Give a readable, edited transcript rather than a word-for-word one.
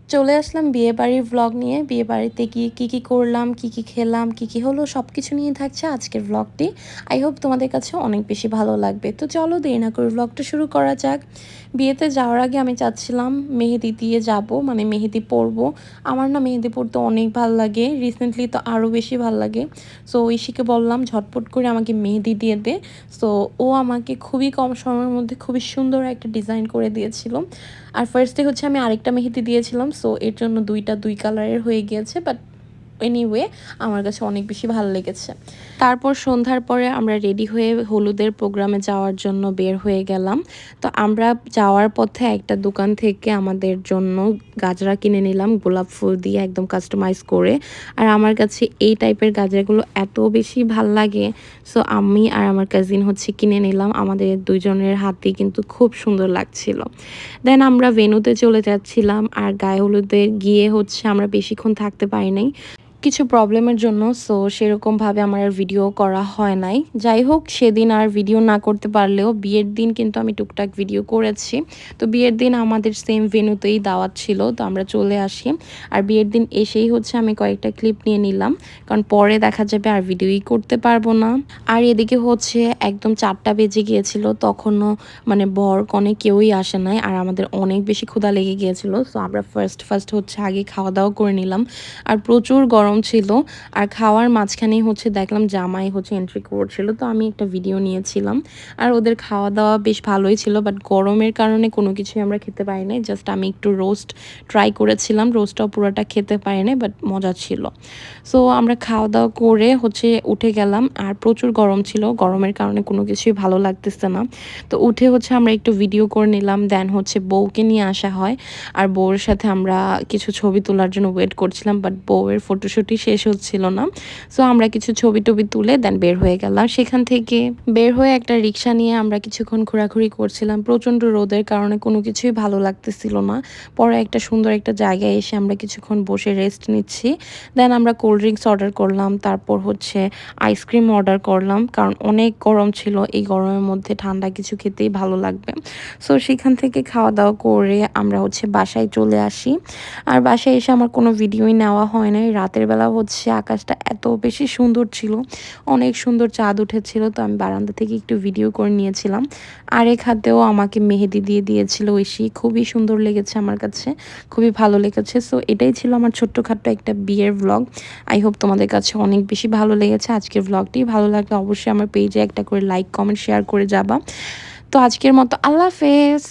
চলে আসলাম বিয়েবাড়ির ভ্লগ নিয়ে। বিয়েবাড়িতে গিয়ে কী করলাম, কী খেলাম, কী হলো সব কিছু নিয়ে থাকছে আজকের ভ্লগটি। আই হোপ তোমাদের কাছে অনেক বেশি ভালো লাগবে। তো চলো দেরি না করে ভ্লগটা শুরু করা যাক। বিয়েতে যাওয়ার আগে আমি চাচ্ছিলাম মেহেদি দিয়ে যাব, মানে মেহেদি পরবো। আমার না মেহেদি পরতে অনেক ভাল লাগে, রিসেন্টলি তো আরও বেশি ভাল লাগে। সো ঐশীকে বললাম ঝটপট করে আমাকে মেহেদি দিয়ে দে। সো ও আমাকে খুবই কম সময়ের মধ্যে খুবই সুন্দর একটা ডিজাইন করে দিয়েছিল। আর ফার্স্টে হচ্ছে আমি আরেকটা মেহেদি দিয়েছিলাম, সো এর জন্য দুই কালারের হয়ে গিয়েছে, বাট এনিওয়ে আমার কাছে অনেক বেশি ভালো লেগেছে। তারপর সন্ধ্যার পরে আমরা রেডি হয়ে হলুদের প্রোগ্রামে যাওয়ার জন্য বের হয়ে গেলাম। তো আমরা যাওয়ার পথে একটা দোকান থেকে আমাদের জন্য গাজরা কিনে নিলাম, গোলাপ ফুল দিয়ে একদম কাস্টমাইজ করে। আর আমার কাছে এই টাইপের গাজরাগুলো এত বেশি ভাল লাগে, সো আমি আর আমার কাজিন হচ্ছে কিনে নিলাম। আমাদের দুইজনের হাতে কিন্তু খুব সুন্দর লাগছিল। দেন আমরা ভেন্যুতে চলে যাচ্ছিলাম, আর গায়ে হলুদে গিয়ে হচ্ছে আমরা বেশিক্ষণ থাকতে পারি নাই কিছু প্রবলেমের জন্য। সো সেরকমভাবে আমার আর ভিডিও করা হয় নাই। যাই হোক, সেদিন আর ভিডিও না করতে পারলেও বিয়ের দিন কিন্তু আমি টুকটাক ভিডিও করেছি। তো বিয়ের দিন আমাদের সেম ভেন্যুতেই দাওয়াত ছিল, তো আমরা চলে আসি। আর বিয়ের দিন এসেই হচ্ছে আমি কয়েকটা ক্লিপ নিয়ে নিলাম, কারণ পরে দেখা যাবে আর ভিডিওই করতে পারবো না। আর এদিকে হচ্ছে একদম 4টা বেজে গিয়েছিল, তখনও মানে বর কনে কেউই আসে নাই, আর আমাদের অনেক বেশি ক্ষুধা লেগে গিয়েছিল। সো আমরা ফার্স্ট হচ্ছে আগে খাওয়া দাওয়া করে নিলাম। আর প্রচুর গরম ছিল, আর খাওয়ার মাঝখানেই হচ্ছে দেখলাম জামাই হচ্ছে এন্ট্রি করছিল, তো আমি একটা ভিডিও নিয়েছিলাম। আর ওদের খাওয়া দাওয়া বেশ ভালোই ছিল, বাট গরমের কারণে কোনো কিছুই আমরা খেতে পারি নাই। জাস্ট আমি একটু রোস্ট ট্রাই করেছিলাম, রোস্টটাও পুরোটা খেতে পারি নাই, বাট মজা ছিল। সো আমরা খাওয়া দাওয়া করে হচ্ছে উঠে গেলাম, আর প্রচুর গরম ছিল, গরমের কারণে কোনো কিছুই ভালো লাগতেছে না। তো উঠে হচ্ছে আমরা একটু ভিডিও করে নিলাম, দেন হচ্ছে বউকে নিয়ে আসা হয়। আর বউয়ের সাথে আমরা কিছু ছবি তোলার জন্য ওয়েট করছিলাম, বাট বউয়ের ফটোশ্যুটই শেষ হচ্ছিল না। সো আমরা কিছু ছবি টবি তুলে দেন বের হয়ে গেলাম। সেখান থেকে বের হয়ে একটা রিক্সা নিয়ে আমরা কিছুক্ষণ ঘোরাঘুরি করছিলাম। প্রচণ্ড রোদের কারণে কোনো কিছুই ভালো লাগতেছিল না। পরে একটা সুন্দর একটা জায়গায় এসে আমরা কিছুক্ষণ বসে রেস্ট নিচ্ছি। দেন আমরা কোল্ড ড্রিঙ্কস অর্ডার করলাম, তারপর হচ্ছে আইসক্রিম অর্ডার করলাম, কারণ অনেক গরম ছিল, এই গরমের মধ্যে ঠান্ডা কিছু খেতেই ভালো লাগবে। সো সেখান থেকে খাওয়া দাওয়া করে আমরা হচ্ছে বাসায় চলে আসি। আর বাসায় এসে আমার কোনো ভিডিওই নেওয়া হয় নাই। রাতের বেলা হচ্ছে আকাশটা এত বেশি সুন্দর ছিল, অনেক সুন্দর চাঁদ উঠেছিল, তো আমি বারান্দা থেকে একটু ভিডিও করে নিয়েছিলাম। আরেক হাতেও আমাকে মেহেদি দিয়ে দিয়েছিল ঐশী, খুবই সুন্দর লেগেছে আমার কাছে, খুবই ভালো লেগেছে। সো এটাই ছিল আমার ছোট্টখাট্ট একটা বিয়ের ভ্লগ। আই হোপ তোমাদের কাছে অনেক বেশি ভালো লেগেছে আজকের ভ্লগটি। ভালো লাগলে অবশ্যই আমার পেজে একটা করে লাইক কমেন্ট শেয়ার করে যাবা। তো আজকের মতো আল্লাহ হাফেজ।